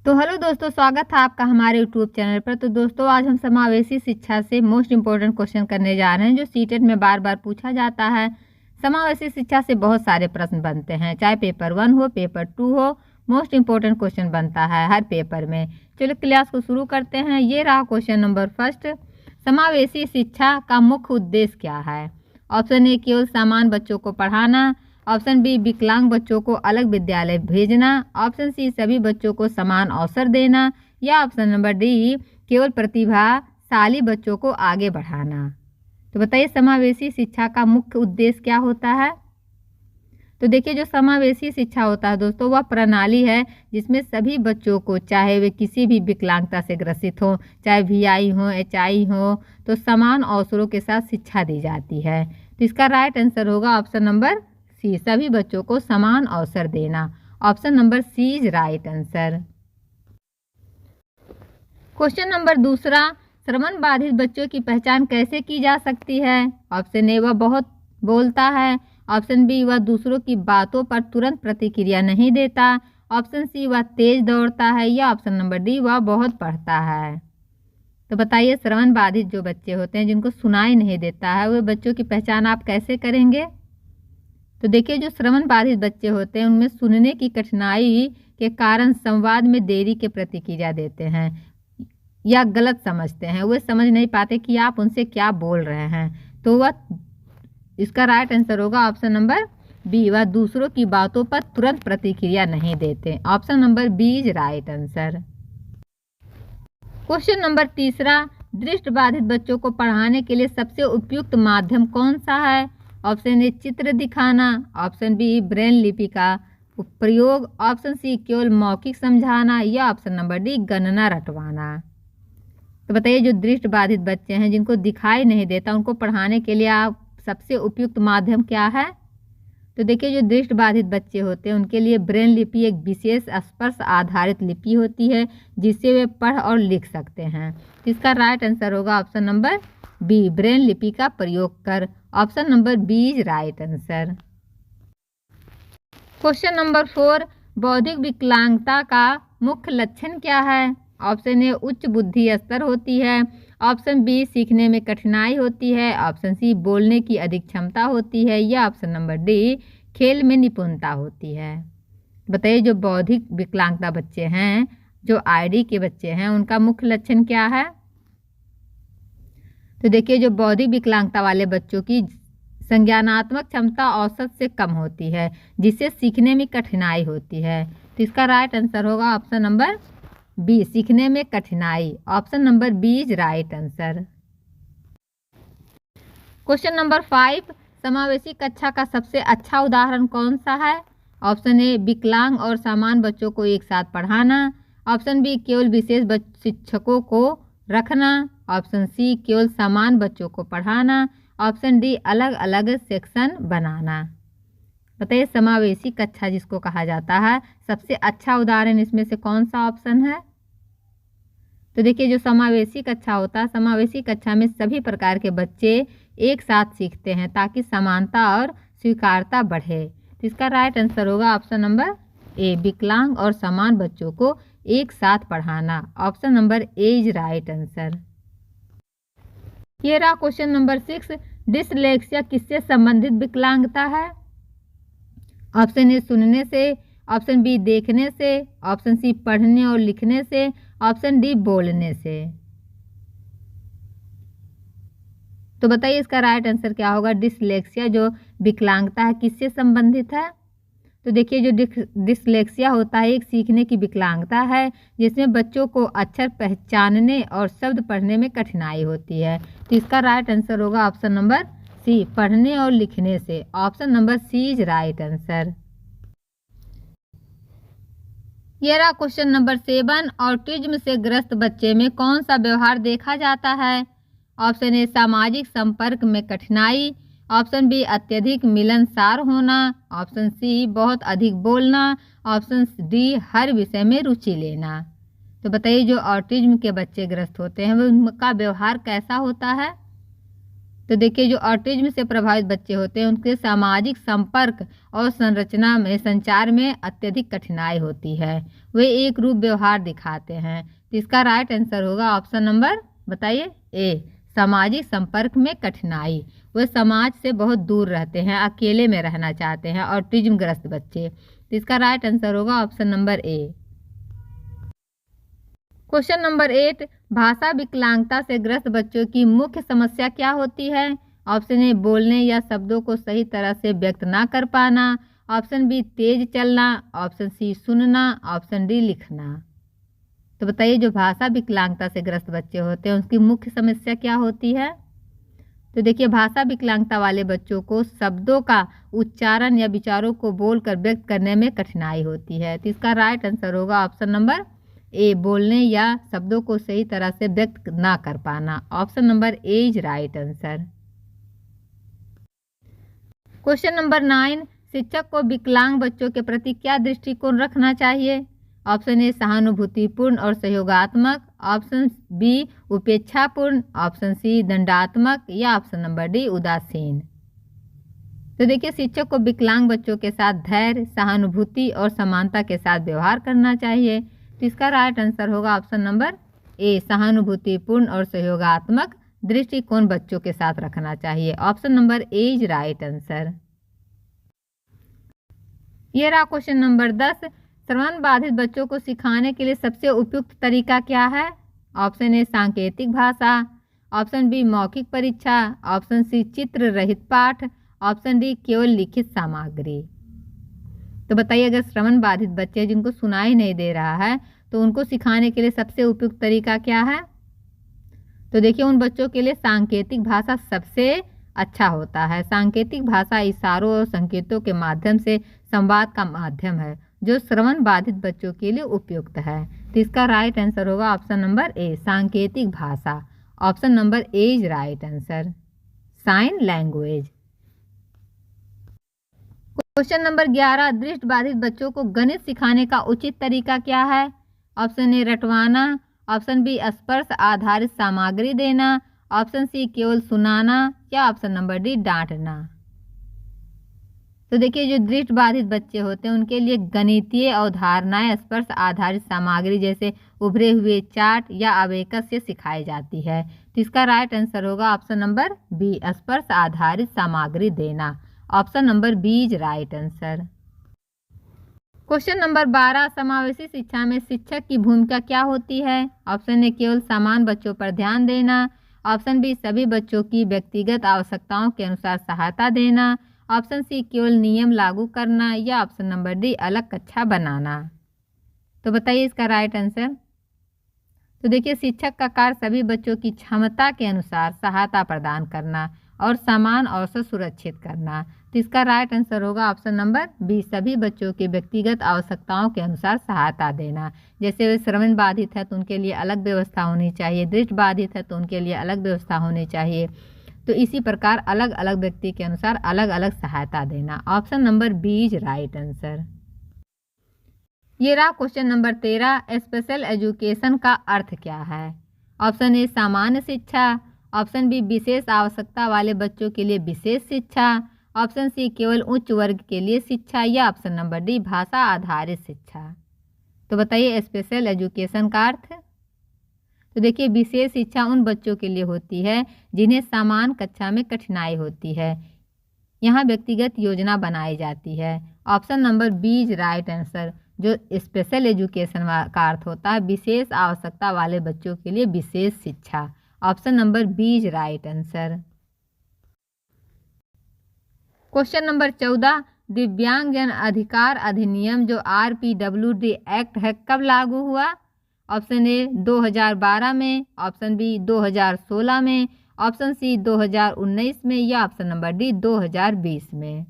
तो हेलो दोस्तों, स्वागत है आपका हमारे यूट्यूब चैनल पर। तो दोस्तों, आज हम समावेशी शिक्षा से मोस्ट इम्पोर्टेंट क्वेश्चन करने जा रहे हैं जो सीटेट में बार बार पूछा जाता है। समावेशी शिक्षा से बहुत सारे प्रश्न बनते हैं, चाहे पेपर 1 हो पेपर 2 हो, मोस्ट इम्पोर्टेंट क्वेश्चन बनता है हर पेपर में। चलो क्लास को शुरू करते हैं। ये रहा क्वेश्चन नंबर फर्स्ट। समावेशी शिक्षा का मुख्य उद्देश्य क्या है? ऑप्शन ए केवल समान बच्चों को पढ़ाना, ऑप्शन बी विकलांग बच्चों को अलग विद्यालय भेजना, ऑप्शन सी सभी बच्चों को समान अवसर देना, या ऑप्शन नंबर डी केवल प्रतिभाशाली बच्चों को आगे बढ़ाना। तो बताइए समावेशी शिक्षा का मुख्य उद्देश्य क्या होता है? तो देखिए, जो समावेशी शिक्षा होता है दोस्तों, वह प्रणाली है जिसमें सभी बच्चों को, चाहे वे किसी भी विकलांगता से ग्रसित हो, चाहे VI हो HI हो, तो समान अवसरों के साथ शिक्षा दी जाती है। तो इसका राइट आंसर होगा ऑप्शन नंबर सी, सभी बच्चों को समान अवसर देना। Option number C is right answer. Question number दूसरा, श्रवण बाधित बच्चों की पहचान कैसे की जा सकती है? ऑप्शन ए वह बहुत बोलता है, ऑप्शन बी वह दूसरों की बातों पर तुरंत प्रतिक्रिया नहीं देता, ऑप्शन सी वह तेज दौड़ता है, या ऑप्शन नंबर डी वह बहुत पढ़ता है। तो बताइए, श्रवण बाधित जो बच्चे होते हैं जिनको सुनाई नहीं देता है, वे बच्चों की पहचान आप कैसे करेंगे? तो देखिए, जो श्रवण बाधित बच्चे होते हैं उनमें सुनने की कठिनाई के कारण संवाद में देरी के प्रतिक्रिया देते हैं या गलत समझते हैं, वे समझ नहीं पाते कि आप उनसे क्या बोल रहे हैं। तो वह, इसका राइट आंसर होगा ऑप्शन नंबर बी, वह दूसरों की बातों पर तुरंत प्रतिक्रिया नहीं देते। Option number B is right answer. Question number तीसरा, दृष्टिबाधित बच्चों को पढ़ाने के लिए सबसे उपयुक्त माध्यम कौन सा है? ऑप्शन ए चित्र दिखाना, ऑप्शन बी ब्रेन लिपि का प्रयोग, ऑप्शन सी केवल मौखिक समझाना, या ऑप्शन नंबर डी गणना रटवाना। तो बताइए, जो दृष्टिबाधित बच्चे हैं जिनको दिखाई नहीं देता, उनको पढ़ाने के लिए आप सबसे उपयुक्त माध्यम क्या है? तो देखिए, जो दृष्टिबाधित बच्चे होते हैं उनके लिए ब्रेन लिपि एक विशेष स्पर्श आधारित लिपि होती है जिससे वे पढ़ और लिख सकते हैं। इसका राइट आंसर होगा ऑप्शन नंबर बी, ब्रेन लिपि का प्रयोग कर। Option number B is right answer. Question number 4, बौद्धिक विकलांगता का मुख्य लक्षण क्या है? ऑप्शन ए उच्च बुद्धि स्तर होती है, ऑप्शन बी सीखने में कठिनाई होती है, ऑप्शन सी बोलने की अधिक क्षमता होती है, या ऑप्शन नंबर डी खेल में निपुणता होती है। बताइए, जो बौद्धिक विकलांगता बच्चे हैं, जो ID के बच्चे हैं, उनका मुख्य लक्षण क्या है? तो देखिए, जो बौद्धिक विकलांगता वाले बच्चों की संज्ञानात्मक क्षमता औसत से कम होती है जिससे सीखने में कठिनाई होती है। तो इसका राइट आंसर होगा ऑप्शन नंबर बी, सीखने में कठिनाई। Option number B is right answer. Question number 5, समावेशी कक्षा का सबसे अच्छा उदाहरण कौन सा है? ऑप्शन ए विकलांग और समान बच्चों को एक साथ पढ़ाना, ऑप्शन बी केवल विशेष शिक्षकों को रखना, ऑप्शन सी केवल समान बच्चों को पढ़ाना, ऑप्शन डी अलग अलग सेक्शन बनाना। बताइए, समावेशी कक्षा जिसको कहा जाता है, सबसे अच्छा उदाहरण इसमें से कौन सा ऑप्शन है? तो देखिए, जो समावेशी कक्षा होता है, समावेशी कक्षा में सभी प्रकार के बच्चे एक साथ सीखते हैं ताकि समानता और स्वीकारता बढ़े। तो इसका राइट आंसर होगा ऑप्शन नंबर ए, विकलांग और समान बच्चों को एक साथ पढ़ाना। Option number A is right answer. ये रहा क्वेश्चन नंबर 6, डिसलेक्सिया किससे संबंधित विकलांगता है? ऑप्शन ए सुनने से, ऑप्शन बी देखने से, ऑप्शन सी पढ़ने और लिखने से, ऑप्शन डी बोलने से। तो बताइए, इसका राइट आंसर क्या होगा? डिसलेक्सिया जो विकलांगता है किससे संबंधित है? तो देखिए, जो डिसलेक्सिया होता है एक सीखने की विकलांगता है जिसमें बच्चों को अक्षर पहचानने और शब्द पढ़ने में कठिनाई होती है। तो इसका राइट आंसर होगा ऑप्शन नंबर सी, पढ़ने और लिखने से। Option number C is right answer. ये रहा क्वेश्चन नंबर 7, ऑटिज्म से ग्रस्त बच्चे में कौन सा व्यवहार देखा जाता है? ऑप्शन ए सामाजिक संपर्क में कठिनाई, ऑप्शन बी अत्यधिक मिलनसार होना, ऑप्शन सी बहुत अधिक बोलना, ऑप्शन डी हर विषय में रुचि लेना। तो बताइए, जो ऑटिज्म के बच्चे ग्रस्त होते हैं वो उनका व्यवहार कैसा होता है? तो देखिए जो ऑटिज्म से प्रभावित बच्चे होते हैं उनके सामाजिक संपर्क और संचार में अत्यधिक कठिनाई होती है। वे एक रूप व्यवहार दिखाते हैं। तो इसका राइट आंसर होगा ऑप्शन नंबर, बताइए, ए, सामाजिक संपर्क में कठिनाई। वे समाज से बहुत दूर रहते हैं, अकेले में रहना चाहते हैं ऑटिज्म ग्रस्त बच्चे। तो इसका राइट आंसर होगा ऑप्शन नंबर ए। क्वेश्चन नंबर 8, भाषा विकलांगता से ग्रस्त बच्चों की मुख्य समस्या क्या होती है? ऑप्शन ए, बोलने या शब्दों को सही तरह से व्यक्त ना कर पाना। ऑप्शन बी, तेज चलना। ऑप्शन सी, सुनना। ऑप्शन डी, लिखना। तो बताइए जो भाषा विकलांगता से ग्रस्त बच्चे होते हैं उसकी मुख्य समस्या क्या होती है? तो देखिए भाषा विकलांगता वाले बच्चों को शब्दों का उच्चारण या विचारों को बोलकर व्यक्त करने में कठिनाई होती है। तो इसका राइट आंसर होगा ऑप्शन नंबर ए, बोलने या शब्दों को सही तरह से व्यक्त ना कर पाना। Option number A is right answer. Question number 9, शिक्षक को विकलांग बच्चों के प्रति क्या दृष्टिकोण रखना चाहिए? ऑप्शन ए, सहानुभूतिपूर्ण और सहयोगात्मक। ऑप्शन बी, उपेक्षापूर्ण। ऑप्शन सी, दंडात्मक। या ऑप्शन नंबर डी, उदासीन। तो देखिए शिक्षक को विकलांग बच्चों के साथ धैर्य, सहानुभूति और समानता के साथ व्यवहार करना चाहिए। तो इसका राइट आंसर होगा ऑप्शन नंबर ए, सहानुभूतिपूर्ण और सहयोगात्मक दृष्टिकोण बच्चों के साथ रखना चाहिए। Option number A is right answer. ये रहा क्वेश्चन नंबर 10, श्रवण बाधित बच्चों को सिखाने के लिए सबसे उपयुक्त तरीका क्या है? ऑप्शन ए, सांकेतिक भाषा। ऑप्शन बी, मौखिक परीक्षा। ऑप्शन सी, चित्र रहित पाठ। ऑप्शन डी, केवल लिखित सामग्री। तो बताइए अगर श्रवण बाधित बच्चे जिनको सुनाई नहीं दे रहा है तो उनको सिखाने के लिए सबसे उपयुक्त तरीका क्या है? तो देखिए उन बच्चों के लिए सांकेतिक भाषा सबसे अच्छा होता है। सांकेतिक भाषा इशारों और संकेतों के माध्यम से संवाद का माध्यम है जो श्रवण बाधित बच्चों के लिए उपयुक्त है। तो इसका राइट आंसर होगा ऑप्शन नंबर ए, सांकेतिक भाषा। Option number A is right answer. Sign language. Question number 11, दृष्टि बाधित बच्चों को गणित सिखाने का उचित तरीका क्या है? ऑप्शन ए, रटवाना। ऑप्शन बी, स्पर्श आधारित सामग्री देना। ऑप्शन सी, केवल सुनाना। या ऑप्शन नंबर डी, डांटना। तो देखिए जो दृष्टि बाधित बच्चे होते हैं उनके लिए गणितीय अवधारणाएं स्पर्श आधारित सामग्री जैसे उभरे हुए चार्ट या अबेकस से सिखाई जाती है। तो इसका राइट आंसर होगा ऑप्शन नंबर बी, स्पर्श आधारित सामग्री देना। Option number B is right answer. Question number 12, समावेशी शिक्षा में शिक्षक की भूमिका क्या होती है? ऑप्शन ए, केवल समान बच्चों पर ध्यान देना। ऑप्शन बी, सभी बच्चों की व्यक्तिगत आवश्यकताओं के अनुसार सहायता देना। ऑप्शन सी, केवल नियम लागू करना। या ऑप्शन नंबर डी, अलग कक्षा बनाना। तो बताइए इसका राइट आंसर। तो देखिए शिक्षक का कार्य सभी बच्चों की क्षमता के अनुसार सहायता प्रदान करना और समान अवसर सुरक्षित करना। तो इसका राइट आंसर होगा ऑप्शन नंबर बी, सभी बच्चों की व्यक्तिगत आवश्यकताओं के अनुसार सहायता देना। जैसे वे श्रवण बाधित है तो उनके लिए अलग व्यवस्था होनी चाहिए, दृष्टि बाधित है तो उनके लिए अलग व्यवस्था होनी चाहिए। तो इसी प्रकार अलग अलग व्यक्ति के अनुसार अलग अलग सहायता देना। Option number B is right answer. ये रहा क्वेश्चन नंबर 13, स्पेशल एजुकेशन का अर्थ क्या है? ऑप्शन ए, सामान्य शिक्षा। ऑप्शन बी, विशेष आवश्यकता वाले बच्चों के लिए विशेष शिक्षा। ऑप्शन सी, केवल उच्च वर्ग के लिए शिक्षा। या ऑप्शन नंबर डी, भाषा आधारित शिक्षा। तो बताइए स्पेशल एजुकेशन का अर्थ। तो देखिए विशेष शिक्षा उन बच्चों के लिए होती है जिन्हें समान कक्षा में कठिनाई होती है। यहाँ व्यक्तिगत योजना बनाई जाती है। Option number B is right answer. जो स्पेशल एजुकेशन का अर्थ होता है विशेष आवश्यकता वाले बच्चों के लिए विशेष शिक्षा। Option number B is right answer. Question number 14, दिव्यांगजन अधिकार अधिनियम जो RPWD एक्ट है कब लागू हुआ? ऑप्शन ए, 2012 में। ऑप्शन बी, 2016 में। ऑप्शन सी, 2019 में। या ऑप्शन नंबर डी, 2020 में।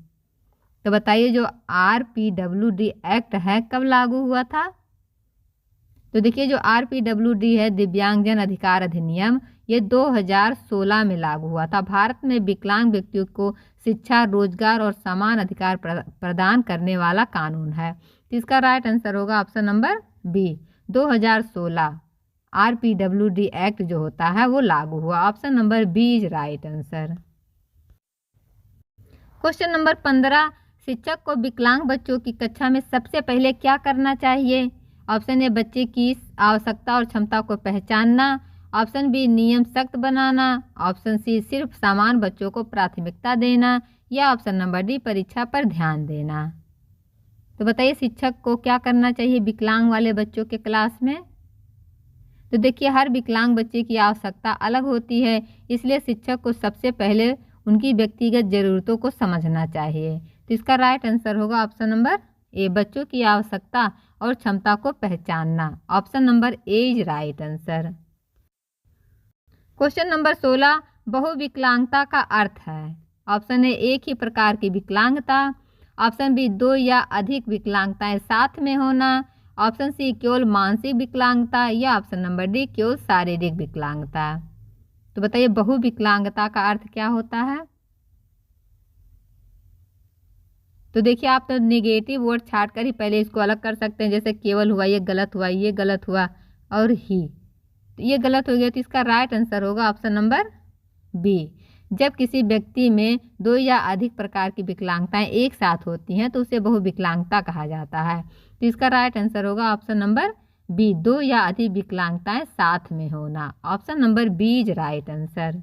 तो बताइए जो RPWD एक्ट है कब लागू हुआ था? तो देखिए जो RPWD है दिव्यांगजन अधिकार अधिनियम, ये 2016 में लागू हुआ था। भारत में विकलांग व्यक्तियों को शिक्षा, रोजगार और समान अधिकार प्रदान करने वाला कानून है। तो इसका राइट आंसर होगा option number B, 2016 RPWD act जो होता है वो लागू हुआ। Option number B is right answer. Question number 15, शिक्षक को विकलांग बच्चों की कक्षा में सबसे पहले क्या करना चाहिए? ऑप्शन ए, बच्चे की आवश्यकता और क्षमता को पहचानना। ऑप्शन बी, नियम सख्त बनाना। ऑप्शन सी, सिर्फ समान बच्चों को प्राथमिकता देना। या ऑप्शन नंबर डी, परीक्षा पर ध्यान देना। तो बताइए शिक्षक को क्या करना चाहिए विकलांग वाले बच्चों के क्लास में? तो देखिए, हर विकलांग बच्चे की आवश्यकता अलग होती है, इसलिए शिक्षक को सबसे पहले उनकी व्यक्तिगत ज़रूरतों को समझना चाहिए। तो इसका राइट आंसर होगा ऑप्शन नंबर ए, बच्चों की आवश्यकता और क्षमता को पहचानना। Option number A is right answer. Question number 16, बहुविकलांगता का अर्थ है? ऑप्शन ए, एक ही प्रकार की विकलांगता। ऑप्शन बी, दो या अधिक विकलांगताएं साथ में होना। ऑप्शन सी, केवल मानसिक विकलांगता। या ऑप्शन नंबर डी, केवल शारीरिक विकलांगता। तो बताइए बहुविकलांगता का अर्थ क्या होता है? तो देखिए, आप तो नेगेटिव वर्ड छाट कर ही पहले इसको अलग कर सकते हैं, जैसे केवल हुआ, ये गलत हुआ, ये गलत हुआ और ही, तो ये गलत हो गया। तो इसका राइट आंसर होगा ऑप्शन नंबर बी। जब किसी व्यक्ति में दो या अधिक प्रकार की विकलांगताएं एक साथ होती हैं तो उसे बहुविकलांगता कहा जाता है। तो इसका राइट आंसर होगा ऑप्शन नंबर बी, दो या अधिक विकलांगताएं साथ में होना। Option number B is right answer.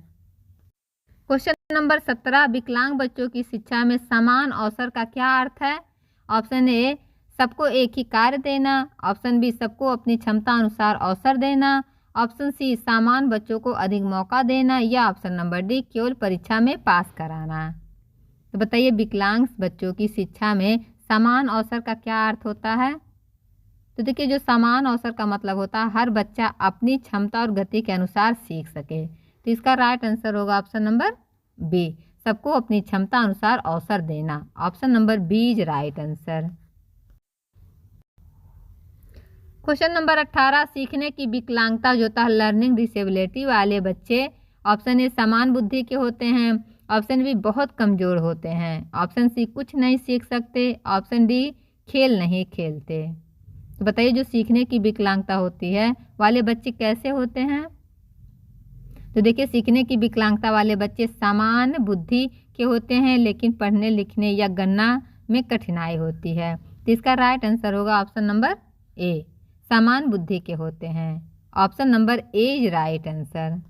Question number 17, विकलांग बच्चों की शिक्षा में समान अवसर का क्या अर्थ है? ऑप्शन ए, सबको एक ही कार्य देना। ऑप्शन बी, सबको अपनी क्षमता अनुसार अवसर देना। ऑप्शन सी, समान बच्चों को अधिक मौका देना। या ऑप्शन नंबर डी, केवल परीक्षा में पास कराना। तो बताइए विकलांग बच्चों की शिक्षा में समान अवसर का क्या अर्थ होता है? तो देखिए, जो समान अवसर का मतलब होता है हर बच्चा अपनी क्षमता और गति के अनुसार सीख सके। तो इसका राइट आंसर होगा ऑप्शन नंबर बी, सबको अपनी क्षमता अनुसार अवसर देना। Option number B is right answer. Question number 18, सीखने की विकलांगता जो होता है लर्निंग डिसेबिलिटी वाले बच्चे ऑप्शन ए, समान बुद्धि के होते हैं। ऑप्शन बी, बहुत कमज़ोर होते हैं। ऑप्शन सी, कुछ नहीं सीख सकते। ऑप्शन डी, खेल नहीं खेलते। तो बताइए जो सीखने की विकलांगता होती है वाले बच्चे कैसे होते हैं? तो देखिए, सीखने की विकलांगता वाले बच्चे समान बुद्धि के होते हैं, लेकिन पढ़ने लिखने या गणना में कठिनाई होती है। तो इसका राइट आंसर होगा ऑप्शन नंबर ए, समान बुद्धि के होते हैं। Option number A is right answer.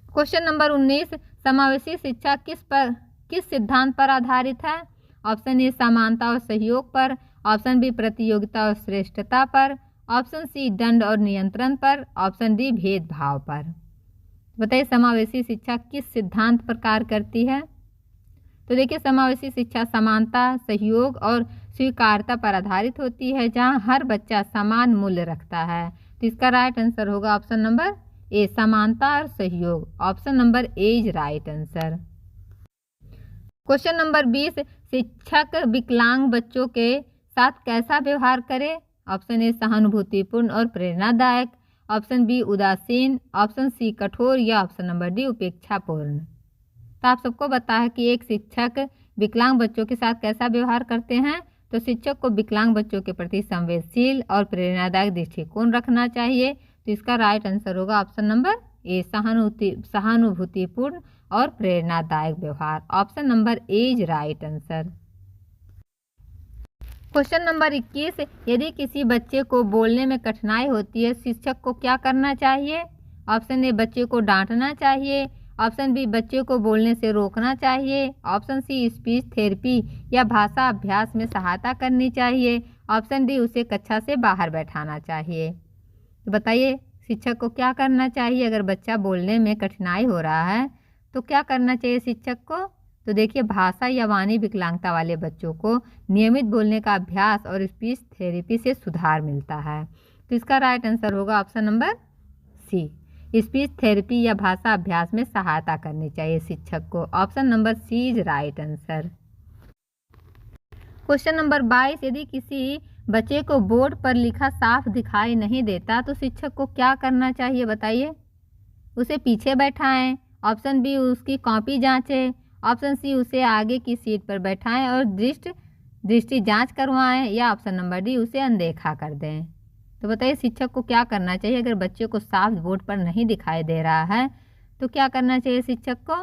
Question number 19, समावेशी शिक्षा किस सिद्धांत पर आधारित है? ऑप्शन ए, समानता और सहयोग पर। ऑप्शन बी, प्रतियोगिता और श्रेष्ठता पर। ऑप्शन सी, दंड और नियंत्रण पर। ऑप्शन डी, भेदभाव पर। बताइए समावेशी शिक्षा किस सिद्धांत पर कार्य करती है? तो देखिए, समावेशी शिक्षा समानता, सहयोग और स्वीकार्यता पर आधारित होती है, जहां हर बच्चा समान मूल्य रखता है। तो इसका राइट आंसर होगा ऑप्शन नंबर ए, समानता और सहयोग। Option number A is right answer. Question number 20, शिक्षक विकलांग बच्चों के साथ कैसा व्यवहार करे? ऑप्शन ए, सहानुभूतिपूर्ण और प्रेरणादायक। ऑप्शन बी, उदासीन। ऑप्शन सी, कठोर। या ऑप्शन नंबर डी, उपेक्षापूर्ण। तो आप सबको पता है कि एक शिक्षक विकलांग बच्चों के साथ कैसा व्यवहार करते हैं। तो शिक्षक को विकलांग बच्चों के प्रति संवेदनशील और प्रेरणादायक दृष्टिकोण रखना चाहिए। तो इसका राइट आंसर होगा ऑप्शन नंबर ए, सहानुभूतिपूर्ण और प्रेरणादायक व्यवहार। Option number A is right answer. Question number 21, यदि किसी बच्चे को बोलने में कठिनाई होती है, शिक्षक को क्या करना चाहिए? ऑप्शन ए, बच्चे को डांटना चाहिए। ऑप्शन बी, बच्चे को बोलने से रोकना चाहिए। ऑप्शन सी, स्पीच थेरेपी या भाषा अभ्यास में सहायता करनी चाहिए। ऑप्शन डी, उसे कक्षा से बाहर बैठाना चाहिए। तो बताइए शिक्षक को क्या करना चाहिए अगर बच्चा बोलने में कठिनाई हो रहा है तो क्या करना चाहिए शिक्षक को? तो देखिए, भाषा या वाणी विकलांगता वाले बच्चों को नियमित बोलने का अभ्यास और स्पीच थेरेपी से सुधार मिलता है। तो इसका राइट आंसर होगा option number C, speech therapy या भाषा अभ्यास में सहायता करनी चाहिए शिक्षक को। Option number C is right answer. Question number 22, यदि किसी बच्चे को बोर्ड पर लिखा साफ दिखाई नहीं देता तो शिक्षक को क्या करना चाहिए? बताइए। उसे पीछे बैठाएं। ऑप्शन बी, उसकी कॉपी जांचें। ऑप्शन सी, उसे आगे की सीट पर बैठाएं और दृष्टि जांच करवाएं। या ऑप्शन नंबर डी, उसे अनदेखा कर दें। तो बताइए शिक्षक को क्या करना चाहिए अगर बच्चे को साफ बोर्ड पर नहीं दिखाई दे रहा है तो क्या करना चाहिए शिक्षक को?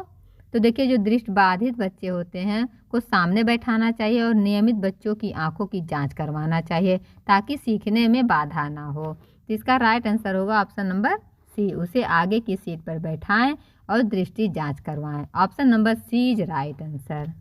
तो देखिए जो दृष्टिबाधित बच्चे होते हैं को सामने बैठाना चाहिए और नियमित बच्चों की आंखों की जांच करवाना चाहिए ताकि सीखने में बाधा ना हो। तो इसका राइट आंसर होगा ऑप्शन नंबर सी, उसे आगे की सीट पर बैठाएं और दृष्टि जांच करवाएं। Option number C is right answer.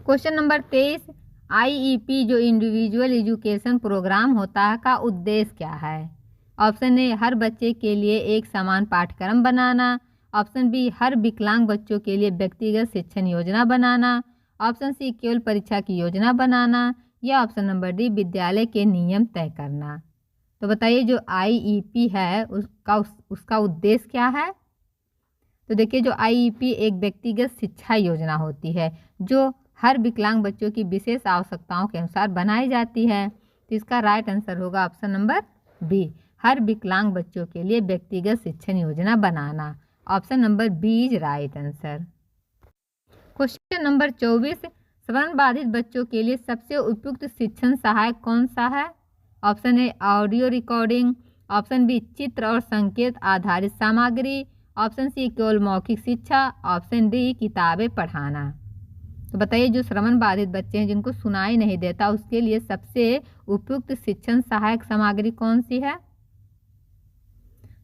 Question number 23, IEP जो इंडिविजुअल एजुकेशन प्रोग्राम होता है का उद्देश्य क्या है? ऑप्शन ए हर बच्चे के लिए एक समान पाठ्यक्रम बनाना, ऑप्शन बी हर विकलांग बच्चों के लिए व्यक्तिगत शिक्षण योजना बनाना, ऑप्शन सी केवल परीक्षा की योजना बनाना, या ऑप्शन नंबर डी विद्यालय के नियम तय करना। तो बताइए जो आईईपी है उसका उद्देश्य क्या है? तो देखिए जो आईईपी एक व्यक्तिगत शिक्षा योजना होती है जो हर विकलांग बच्चों की विशेष आवश्यकताओं के अनुसार बनाई जाती है। तो इसका राइट आंसर होगा ऑप्शन नंबर बी, हर विकलांग बच्चों के लिए व्यक्तिगत शिक्षण योजना बनाना। Option number B is right answer. Question number 24, श्रवण बाधित बच्चों के लिए सबसे उपयुक्त शिक्षण सहायक कौन सा है? Option A audio recording, option B चित्र और संकेत आधारित सामग्री, ऑप्शन सी केवल मौखिक शिक्षा, ऑप्शन डी किताबें पढ़ाना। तो बताइए जो श्रवण बाधित बच्चे हैं जिनको सुनाई नहीं देता उसके लिए सबसे उपयुक्त शिक्षण सहायक सामग्री कौन सी है?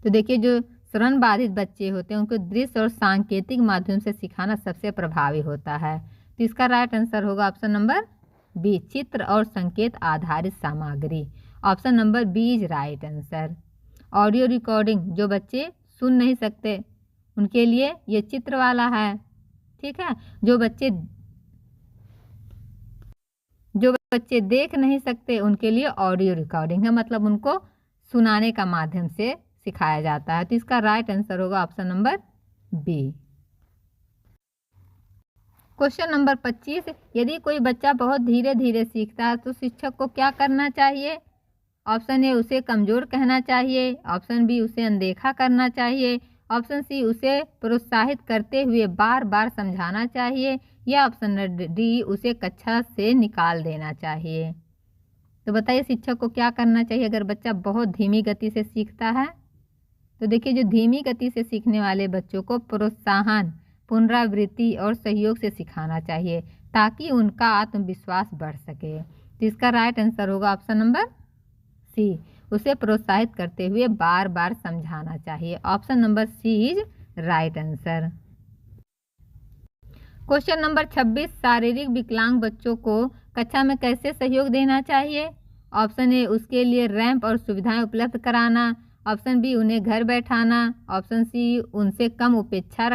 तो देखिए जो श्रवण बाधित बच्चे होते हैं उनको दृश्य और सांकेतिक माध्यम से सिखाना सबसे प्रभावी होता है। तो इसका राइट आंसर होगा ऑप्शन नंबर बी, चित्र और संकेत आधारित सामग्री। Option number B is right answer. Audio recording जो बच्चे सुन नहीं सकते उनके लिए ये चित्र वाला है, ठीक है। जो बच्चे देख नहीं सकते उनके लिए ऑडियो रिकॉर्डिंग है, मतलब उनको सुनाने का माध्यम से सिखाया जाता है। तो इसका राइट आंसर होगा option number B. Question number 25, यदि कोई बच्चा बहुत धीरे धीरे सीखता है तो शिक्षक को क्या करना चाहिए? ऑप्शन ए उसे कमजोर कहना चाहिए, ऑप्शन बी उसे अनदेखा करना चाहिए, ऑप्शन सी उसे प्रोत्साहित करते हुए बार बार समझाना चाहिए, या ऑप्शन डी उसे कक्षा से निकाल देना चाहिए। तो बताइए शिक्षक को क्या करना चाहिए अगर बच्चा बहुत धीमी गति से सीखता है? तो देखिए जो धीमी गति से सीखने वाले बच्चों को प्रोत्साहन, पुनरावृत्ति और सहयोग से सिखाना चाहिए ताकि उनका आत्मविश्वास बढ़ सके। तो इसका राइट आंसर होगा ऑप्शन नंबर सी, उसे प्रोत्साहित करते हुए बार बार समझाना चाहिए। Option number C is right answer. Question number 26, शारीरिक विकलांग बच्चों को कक्षा में कैसे सहयोग देना चाहिए? ऑप्शन ए उसके लिए रैंप और सुविधाएं उपलब्ध कराना, ऑप्शन बी उन्हें घर बैठाना, ऑप्शन सी उनसे कम अपेक्षा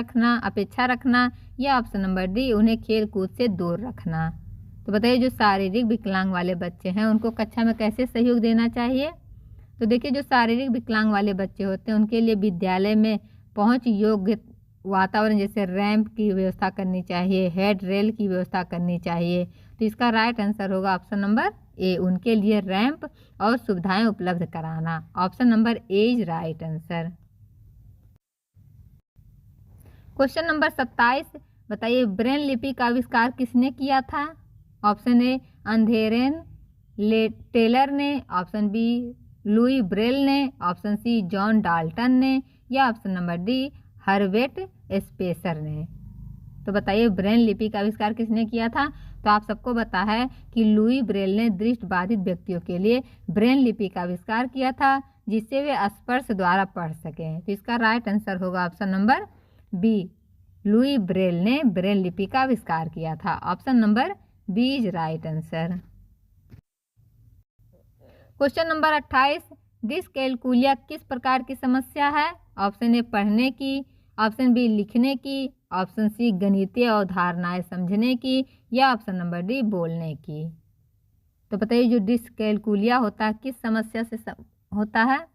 रखना, या ऑप्शन नंबर डी उन्हें खेल कूद से दूर रखना। तो बताइए जो शारीरिक विकलांग वाले बच्चे हैं उनको कक्षा में कैसे सहयोग देना चाहिए? तो देखिए जो शारीरिक विकलांग वाले बच्चे होते हैं उनके लिए विद्यालय में पहुंच योग्य वातावरण जैसे रैंप की व्यवस्था करनी चाहिए, हेड रेल की व्यवस्था करनी चाहिए। तो इसका राइट आंसर होगा ऑप्शन नंबर ए, उनके लिए रैंप और सुविधाएं उपलब्ध कराना। Option number A is right answer. Question number 27, बताइए ब्रेन लिपि का आविष्कार किसने किया था? ऑप्शन ए अंधेरेन टेलर ने, ऑप्शन बी लुई ब्रेल ने, ऑप्शन सी जॉन डाल्टन ने, या option number D Herbert spacer ने। तो बताइए ब्रेल लिपि का आविष्कार किसने किया था? तो आप सबको पता है कि लुई ब्रेल ने दृष्टिबाधित व्यक्तियों के लिए ब्रेल लिपि का आविष्कार किया था जिससे वे स्पर्श द्वारा पढ़ सकें। तो इसका राइट आंसर होगा option number B, Louis Braille ने ब्रेल लिपि का आविष्कार किया था। Option number B is right answer. Question number 28, dyscalculia किस प्रकार की समस्या है? ऑप्शन ए पढ़ने की, ऑप्शन बी लिखने की, ऑप्शन सी गणितीय अवधारणाएं समझने की, या ऑप्शन नंबर डी बोलने की। तो बताइए जो डिस्कैल्कुलिया होता है किस समस्या से होता है?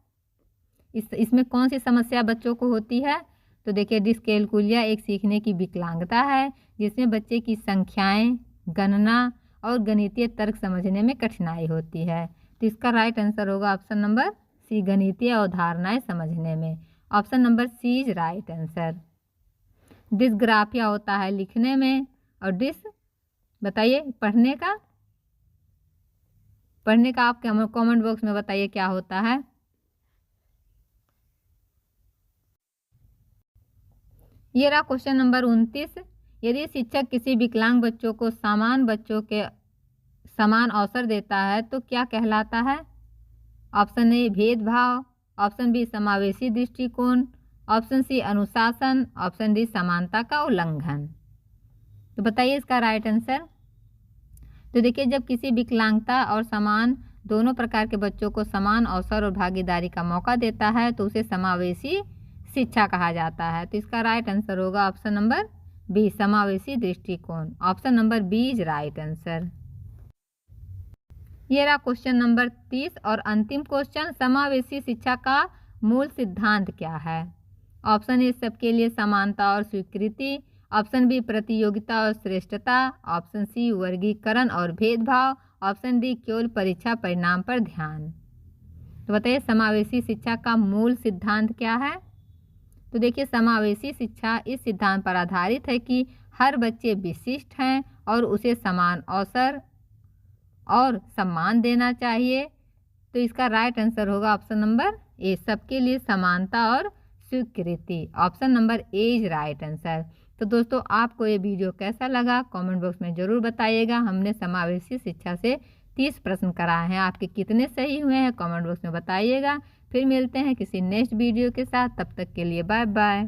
इसमें कौन सी समस्या बच्चों को होती है? तो देखिए डिस्कैल्कुलिया एक सीखने की विकलांगता है जिसमें बच्चे की संख्याएं, गणना और गणितीय तर्क समझने में कठिनाई होती है। तो इसका राइट आंसर होगा ऑप्शन नंबर सी, गणितीय अवधारणाएं समझने में। Option number C is right answer. Dysgraphia होता है लिखने में, और बताइए पढ़ने का आप कमेंट बॉक्स में बताइए क्या होता है। ये रहा क्वेश्चन नंबर 29। यदि शिक्षक किसी विकलांग बच्चों को समान बच्चों के समान अवसर देता है तो क्या कहलाता है? ऑप्शन ए भेदभाव, ऑप्शन बी समावेशी दृष्टिकोण, ऑप्शन सी अनुशासन, ऑप्शन डी समानता का उल्लंघन। तो बताइए इसका राइट आंसर। तो देखिए, जब किसी विकलांगता और समान दोनों प्रकार के बच्चों को समान अवसर और भागीदारी का मौका देता है तो उसे समावेशी शिक्षा कहा जाता है। तो इसका राइट आंसर होगा ऑप्शन नंबर बी, समावेशी दृष्टिकोण। Option number B is right answer. ये रहा क्वेश्चन नंबर 30 और अंतिम क्वेश्चन। समावेशी शिक्षा का मूल सिद्धांत क्या है? ऑप्शन ए सबके लिए समानता और स्वीकृति, ऑप्शन बी प्रतियोगिता और श्रेष्ठता, ऑप्शन सी वर्गीकरण और भेदभाव, ऑप्शन डी केवल परीक्षा परिणाम पर ध्यान। तो बताइए समावेशी शिक्षा का मूल सिद्धांत क्या है? तो देखिए, समावेशी शिक्षा इस सिद्धांत पर आधारित है कि हर बच्चे विशिष्ट हैं और उसे समान अवसर और सम्मान देना चाहिए। तो इसका राइट आंसर होगा ऑप्शन नंबर ए, सबके लिए समानता और स्वीकृति। Option number A is right answer. तो दोस्तों, आपको ये वीडियो कैसा लगा कमेंट बॉक्स में ज़रूर बताइएगा। हमने समावेशी शिक्षा से 30 प्रश्न कराए हैं, आपके कितने सही हुए हैं कमेंट बॉक्स में बताइएगा। फिर मिलते हैं किसी नेक्स्ट वीडियो के साथ, तब तक के लिए बाय बाय।